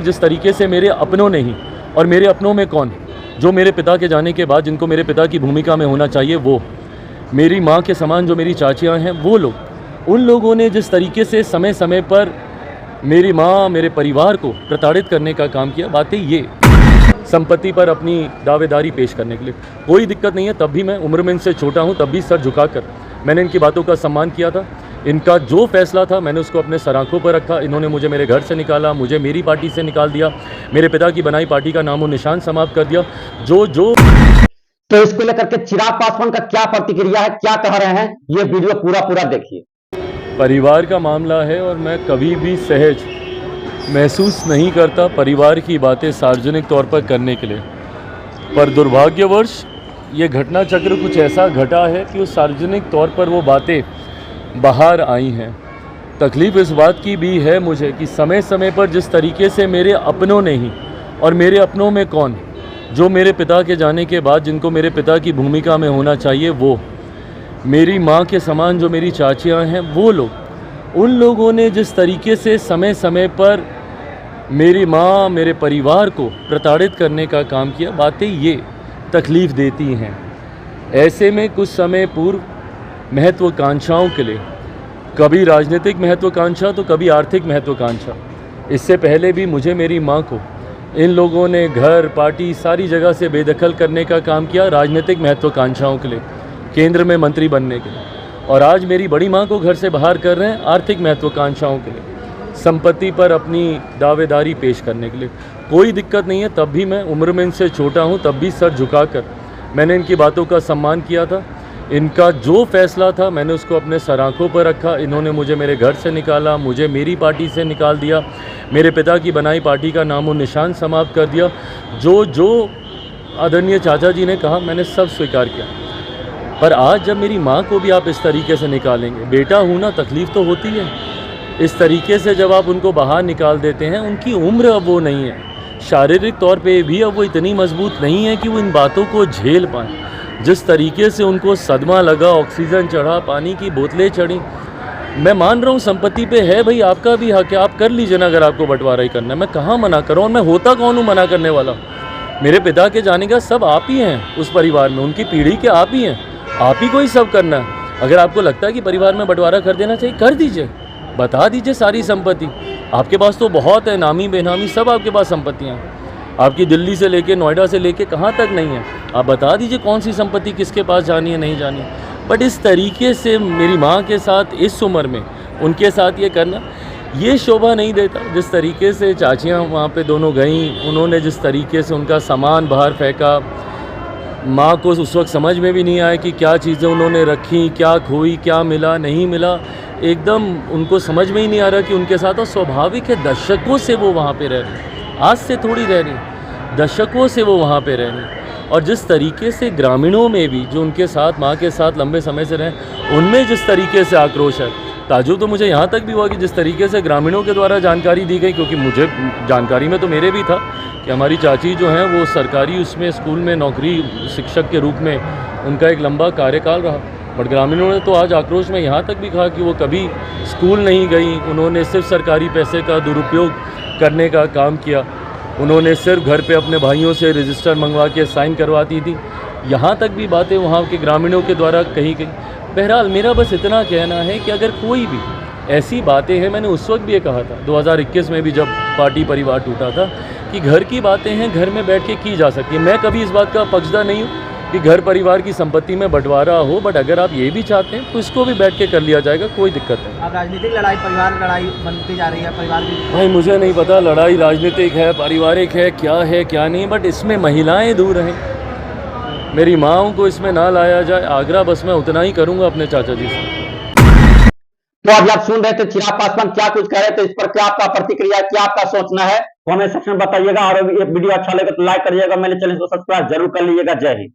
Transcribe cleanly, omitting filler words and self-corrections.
जिस तरीके से मेरे अपनों ने ही, और मेरे अपनों में कौन, जो मेरे पिता के जाने के बाद जिनको मेरे पिता की भूमिका में होना चाहिए वो, मेरी माँ के समान जो मेरी चाचियाँ हैं वो लोग, उन लोगों ने जिस तरीके से समय समय पर मेरी माँ मेरे परिवार को प्रताड़ित करने का काम किया, बातें ये संपत्ति पर अपनी दावेदारी पेश करने के लिए कोई दिक्कत नहीं है। तब भी मैं उम्र में इनसे छोटा हूँ, तब भी सर झुकाकर मैंने इनकी बातों का सम्मान किया था। इनका जो फैसला था मैंने उसको अपने सर आँखों पर रखा। इन्होंने मुझे मेरे घर से निकाला, मुझे मेरी पार्टी से निकाल दिया, मेरे पिता की बनाई पार्टी का नामो निशान समाप्त कर दिया। तो इसको लेकर के चिराग पासवान का क्या प्रतिक्रिया है, क्या कह रहे हैं, ये वीडियो पूरा देखिए। परिवार का मामला है और मैं कभी भी सहज महसूस नहीं करता परिवार की बातें सार्वजनिक तौर पर करने के लिए, पर दुर्भाग्यवश ये घटना चक्र कुछ ऐसा घटा है कि उस सार्वजनिक तौर पर वो बातें बाहर आई हैं। तकलीफ़ इस बात की भी है मुझे कि समय समय पर जिस तरीके से मेरे अपनों ने ही, और मेरे अपनों में कौन, जो मेरे पिता के जाने के बाद जिनको मेरे पिता की भूमिका में होना चाहिए वो, मेरी माँ के समान जो मेरी चाचियाँ हैं वो लोग, उन लोगों ने जिस तरीके से समय समय पर मेरी माँ मेरे परिवार को प्रताड़ित करने का काम किया, बातें ये तकलीफ़ देती हैं। ऐसे में कुछ समय पूर्व महत्वाकांक्षाओं के लिए, कभी राजनीतिक महत्वाकांक्षा तो कभी आर्थिक महत्वाकांक्षा, इससे पहले भी मुझे मेरी माँ को इन लोगों ने घर पार्टी सारी जगह से बेदखल करने का काम किया, राजनीतिक महत्वाकांक्षाओं के लिए, केंद्र में मंत्री बनने के लिए। और आज मेरी बड़ी माँ को घर से बाहर कर रहे हैं आर्थिक महत्वाकांक्षाओं के लिए, संपत्ति पर अपनी दावेदारी पेश करने के लिए कोई दिक्कत नहीं है। तब भी मैं उम्र में इनसे छोटा हूँ, तब भी सर झुकाकर मैंने इनकी बातों का सम्मान किया था। इनका जो फैसला था मैंने उसको अपने सर आँखों पर रखा। इन्होंने मुझे मेरे घर से निकाला, मुझे मेरी पार्टी से निकाल दिया, मेरे पिता की बनाई पार्टी का नामो निशान समाप्त कर दिया। जो आदरणीय चाचा जी ने कहा मैंने सब स्वीकार किया, पर आज जब मेरी माँ को भी आप इस तरीके से निकालेंगे, बेटा हूँ ना, तकलीफ़ तो होती है। इस तरीके से जब आप उनको बाहर निकाल देते हैं, उनकी उम्र अब वो नहीं है, शारीरिक तौर पे भी अब वो इतनी मजबूत नहीं है कि वो इन बातों को झेल पाएँ। जिस तरीके से उनको सदमा लगा, ऑक्सीजन चढ़ा, पानी की बोतलें चढ़ी। मैं मान रहा हूँ संपत्ति पे है भाई, आपका भी हक है, आप कर लीजिए ना अगर आपको बंटवारा ही करना है। मैं कहाँ मना कर रहा हूँ, मैं होता कौन हूँ मना करने वाला। मेरे पिता के जाने का सब आप ही हैं उस परिवार में, उनकी पीढ़ी के आप ही हैं, आप ही को ही सब करना है। अगर आपको लगता है कि परिवार में बंटवारा कर देना चाहिए, कर दीजिए, बता दीजिए सारी संपत्ति। आपके पास तो बहुत है, नामी बेनामी सब आपके पास संपत्तियाँ हैं। आपकी दिल्ली से लेके नोएडा से लेके कहाँ तक नहीं है, आप बता दीजिए कौन सी संपत्ति किसके पास जानी है, नहीं जानी है। बट इस तरीके से मेरी माँ के साथ इस उम्र में उनके साथ ये करना, ये शोभा नहीं देता। जिस तरीके से चाचियाँ वहाँ पे दोनों गईं, उन्होंने जिस तरीके से उनका सामान बाहर फेंका, माँ को उस वक्त समझ में भी नहीं आया कि क्या चीज़ें उन्होंने रखी, क्या खोई, क्या मिला नहीं मिला, एकदम उनको समझ में ही नहीं आ रहा कि उनके साथ। और स्वाभाविक है, दशकों से वो वहाँ पे रह रही, आज से थोड़ी रह रही, दशकों से वो वहाँ पे रह रही। और जिस तरीके से ग्रामीणों में भी जो उनके साथ माँ के साथ लंबे समय से रहे, उनमें जिस तरीके से आक्रोश है, ताजुब तो मुझे यहाँ तक भी हुआ कि जिस तरीके से ग्रामीणों के द्वारा जानकारी दी गई, क्योंकि मुझे जानकारी में तो मेरे भी था कि हमारी चाची जो हैं वो सरकारी उसमें स्कूल में नौकरी शिक्षक के रूप में उनका एक लंबा कार्यकाल रहा। बट ग्रामीणों ने तो आज आक्रोश में यहाँ तक भी कहा कि वो कभी स्कूल नहीं गई, उन्होंने सिर्फ सरकारी पैसे का दुरुपयोग करने का काम किया, उन्होंने सिर्फ घर पे अपने भाइयों से रजिस्टर मंगवा के साइन करवाती थी। यहाँ तक भी बातें वहाँ के ग्रामीणों के द्वारा कही गई। बहरहाल मेरा बस इतना कहना है कि अगर कोई भी ऐसी बातें हैं, मैंने उस वक्त भी ये कहा था 2021 में भी जब पार्टी परिवार टूटा था, कि घर की बातें हैं घर में बैठ के की जा सकती है। मैं कभी इस बात का पक्षधर नहीं हूँ कि घर परिवार की संपत्ति में बंटवारा हो, बट अगर आप ये भी चाहते हैं तो इसको भी बैठ के कर लिया जाएगा, कोई दिक्कत नहीं। अब राजनीतिक लड़ाई परिवार लड़ाई बनती जा रही है, परिवार की। भाई मुझे नहीं पता लड़ाई राजनीतिक है पारिवारिक है क्या नहीं, बट इसमें महिलाएं दूर रहें, मेरी माँओं को इसमें ना लाया जाए। आग्रह बस मैं उतना ही करूँगा अपने चाचा जी से। तो अभी आप सुन रहे थे चिराग पासवान क्या कुछ कह रहे थे, इस पर क्या आपका प्रतिक्रिया, क्या आपका सोचना है, कमेंट सेक्शन में बताइएगा। और ये वीडियो अच्छा लगे तो लाइक करिएगा, मेरे चैनल को सब्सक्राइब जरूर कर लीजिएगा। जय हिंद।